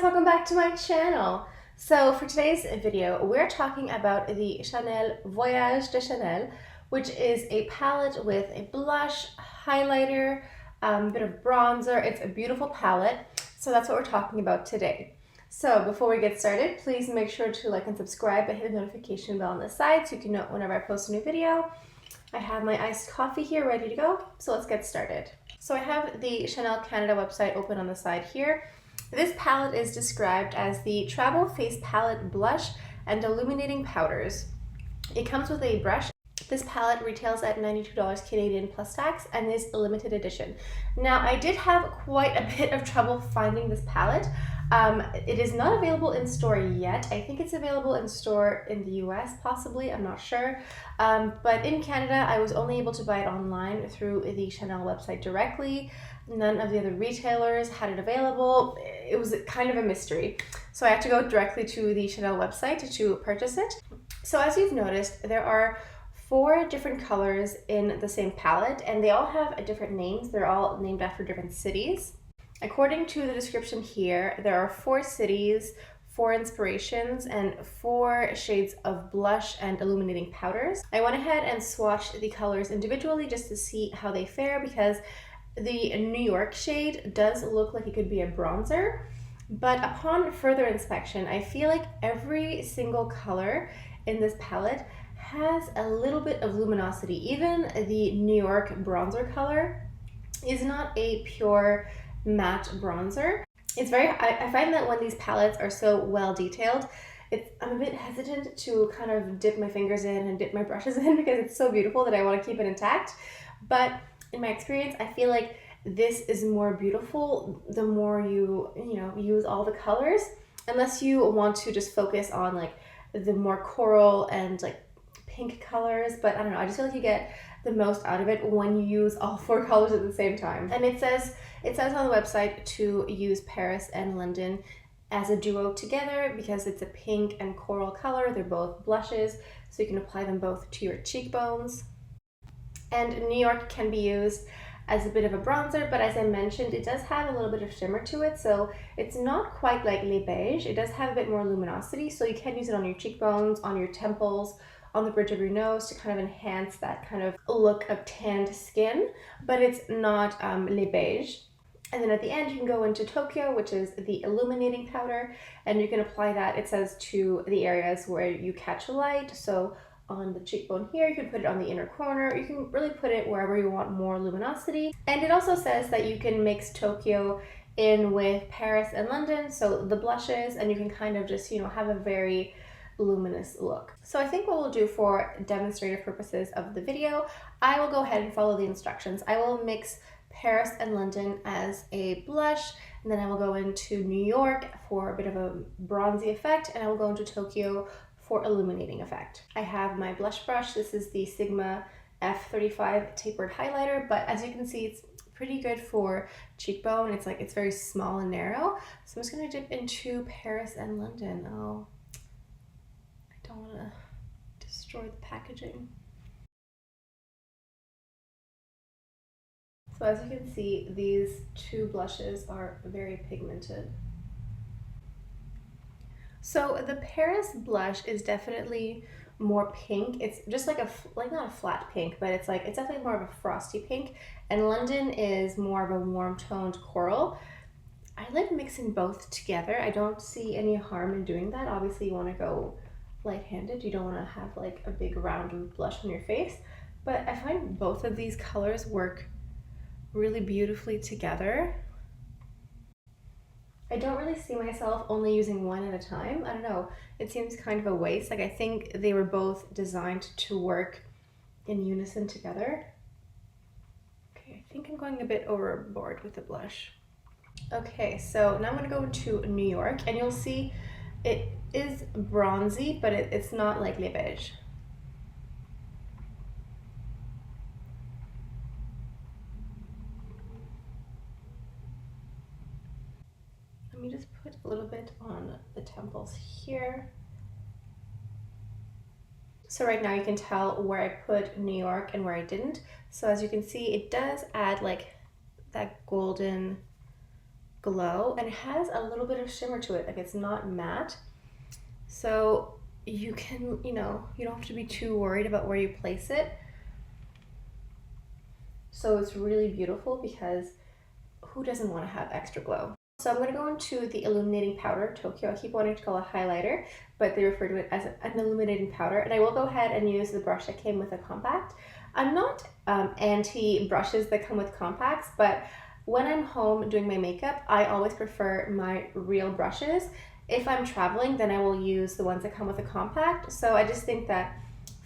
guys, welcome back to my channel. So for today's video, we're talking about the Chanel Voyage de Chanel, which is a palette with a blush, highlighter, bit of bronzer. It's a beautiful palette, so that's what we're talking about today. So before we get started, please make sure to like and subscribe and hit the notification bell on the side so you can know whenever I post a new video. I have my iced coffee here ready to go, so let's get started. So I have the Chanel Canada website open on the side here. This palette is described as the Travel Face Palette Blush and Illuminating Powders. It comes with a brush. This palette retails at $92 Canadian plus tax and is a limited edition. Now, I did have quite a bit of trouble finding this palette. It is not available in store yet. I think it's available in store in the US, possibly, I'm not sure. But in Canada, I was only able to buy it online through the Chanel website directly. None of the other retailers had it available. It was kind of a mystery. So I had to go directly to the Chanel website to purchase it. So as you've noticed, there are 4 different colors in the same palette, and they all have different names. They're all named after different cities. According to the description here, there are 4 cities, 4 inspirations, and 4 shades of blush and illuminating powders. I went ahead and swatched the colors individually just to see how they fare, because the New York shade does look like it could be a bronzer, but upon further inspection, I feel like every single color in this palette has a little bit of luminosity. Even the New York bronzer color is not a pure matte bronzer. It's very, I find that when these palettes are so well detailed, I'm a bit hesitant to kind of dip my fingers in and dip my brushes in because it's so beautiful that I want to keep it intact. But in my experience, I feel like this is more beautiful the more you use all the colors, unless you want to just focus on like the more coral and like pink colors. But I don't know, I just feel like you get the most out of it when you use all 4 colors at the same time. And it says on the website to use Paris and London as a duo together because it's a pink and coral color. They're both blushes, so you can apply them both to your cheekbones. And New York can be used as a bit of a bronzer, but as I mentioned, it does have a little bit of shimmer to it, so it's not quite like Le Beige. It does have a bit more luminosity, so you can use it on your cheekbones, on your temples, on the bridge of your nose to kind of enhance that kind of look of tanned skin, but it's not Le Beige. And then at the end, you can go into Tokyo, which is the illuminating powder, and you can apply that, it says, to the areas where you catch light. So on the cheekbone here, you can put it on the inner corner. You can really put it wherever you want more luminosity. And it also says that you can mix Tokyo in with Paris and London, so the blushes, and you can kind of just, have a very luminous look. So I think what we'll do for demonstrative purposes of the video, I will go ahead and follow the instructions. I will mix Paris and London as a blush, and then I will go into New York for a bit of a bronzy effect, and I will go into Tokyo for illuminating effect. I have my blush brush. This is the Sigma F35 tapered highlighter, but as you can see, it's pretty good for cheekbone. It's very small and narrow. So I'm just gonna dip into Paris and London. Oh, I don't wanna destroy the packaging. So as you can see, these 2 blushes are very pigmented. So the Paris blush is definitely more pink. It's just like not a flat pink, but it's definitely more of a frosty pink. And London is more of a warm toned coral. I like mixing both together. I don't see any harm in doing that. Obviously you want to go light-handed. You don't want to have like a big round of blush on your face. But I find both of these colors work really beautifully together. I don't really see myself only using one at a time. I don't know, it seems kind of a waste. I think they were both designed to work in unison together. Okay, I think I'm going a bit overboard with the blush. Okay, so now I'm gonna go to New York, and you'll see it is bronzy, but it's not like Le Beige. Let me just put a little bit on the temples here. So right now you can tell where I put New York and where I didn't. So as you can see, it does add like that golden glow, and it has a little bit of shimmer to it. Like, it's not matte. So you can, you know, you don't have to be too worried about where you place it. So it's really beautiful because who doesn't want to have extra glow? So I'm going to go into the illuminating powder, Tokyo. I keep wanting to call it highlighter, but they refer to it as an illuminating powder. And I will go ahead and use the brush that came with a compact. I'm not anti brushes that come with compacts, but when I'm home doing my makeup, I always prefer my real brushes. If I'm traveling, then I will use the ones that come with a compact. So I just think that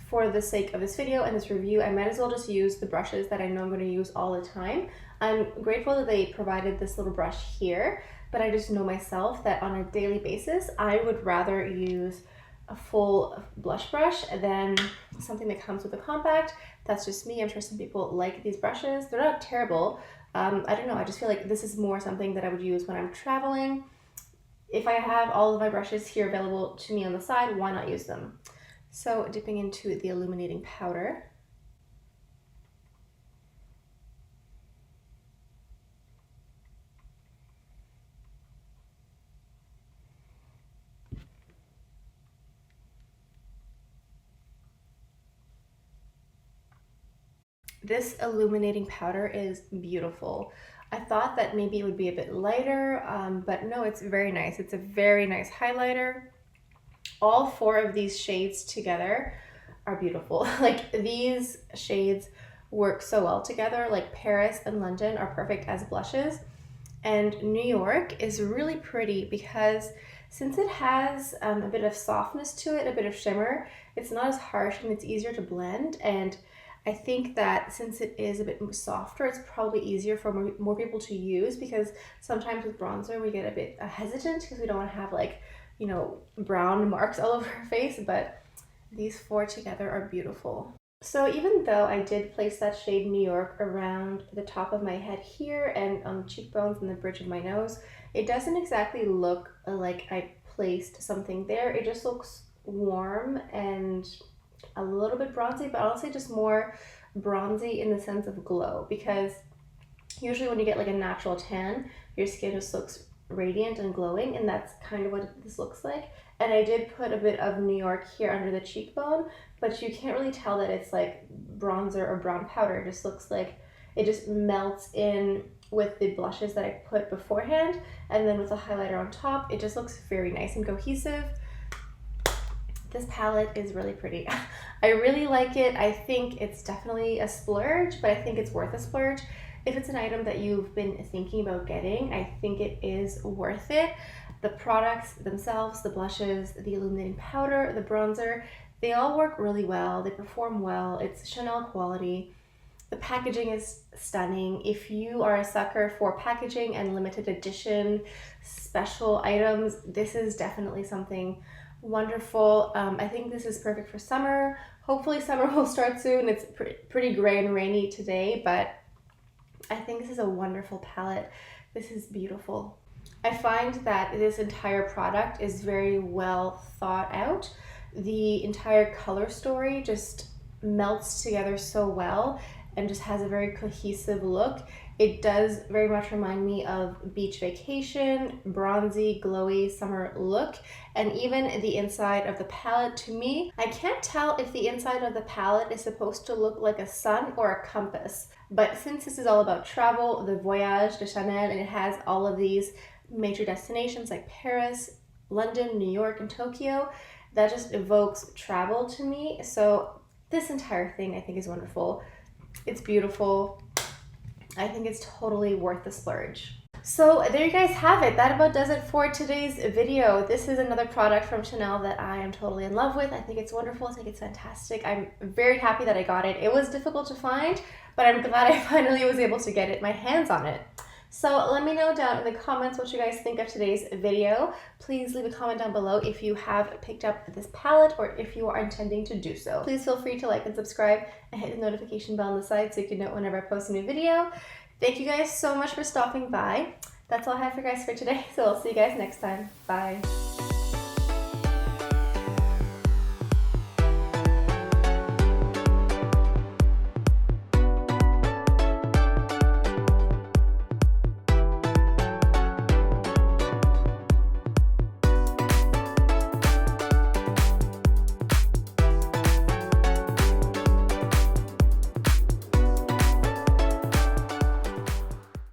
for the sake of this video and this review, I might as well just use the brushes that I know I'm going to use all the time. I'm grateful that they provided this little brush here, but I just know myself that on a daily basis, I would rather use a full blush brush than something that comes with a compact. That's just me. I'm sure some people like these brushes. They're not terrible. I don't know. I just feel like this is more something that I would use when I'm traveling. If I have all of my brushes here available to me on the side, why not use them? So dipping into the illuminating powder. This illuminating powder is beautiful. I thought that maybe it would be a bit lighter, but no, it's very nice. It's a very nice highlighter. All four of these shades together are beautiful. Like, these shades work so well together. Like, Paris and London are perfect as blushes, and New York is really pretty because since it has a bit of softness to it, a bit of shimmer, it's not as harsh and it's easier to blend. And I think that since it is a bit softer, it's probably easier for more people to use, because sometimes with bronzer we get a bit hesitant because we don't want to have, like, you know, brown marks all over our face, but these four together are beautiful. So even though I did place that shade New York around the top of my head here and on the cheekbones and the bridge of my nose, it doesn't exactly look like I placed something there. It just looks warm and a little bit bronzy, but I'll say just more bronzy in the sense of glow, because usually when you get like a natural tan, your skin just looks radiant and glowing, and that's kind of what this looks like. And I did put a bit of New York here under the cheekbone, but you can't really tell that it's like bronzer or brown powder. It just looks like it just melts in with the blushes that I put beforehand, and then with the highlighter on top, it just looks very nice and cohesive. This palette is really pretty. I really like it. I think it's definitely a splurge, but I think it's worth a splurge. If it's an item that you've been thinking about getting, I think it is worth it. The products themselves, the blushes, the illuminating powder, the bronzer, they all work really well. They perform well. It's Chanel quality. The packaging is stunning. If you are a sucker for packaging and limited edition special items, this is definitely something wonderful. I think this is perfect for summer. Hopefully summer will start soon. It's pretty gray and rainy today, but I think this is a wonderful palette. This is beautiful. I find that this entire product is very well thought out. The entire color story just melts together so well and just has a very cohesive look. It does very much remind me of beach vacation, bronzy, glowy summer look, and even the inside of the palette. To me, I can't tell if the inside of the palette is supposed to look like a sun or a compass, but since this is all about travel, the Voyage de Chanel, and it has all of these major destinations like Paris, London, New York, and Tokyo, that just evokes travel to me. So this entire thing I think is wonderful. It's beautiful. I think it's totally worth the splurge. So there you guys have it. That about does it for today's video. This is another product from Chanel that I am totally in love with. I think it's wonderful. I think it's fantastic. I'm very happy that I got it. It was difficult to find, but I'm glad I finally was able to get my hands on it. So let me know down in the comments what you guys think of today's video. Please leave a comment down below if you have picked up this palette or if you are intending to do so. Please feel free to like and subscribe and hit the notification bell on the side so you can know whenever I post a new video. Thank you guys so much for stopping by. That's all I have for you guys for today, so I'll see you guys next time. Bye.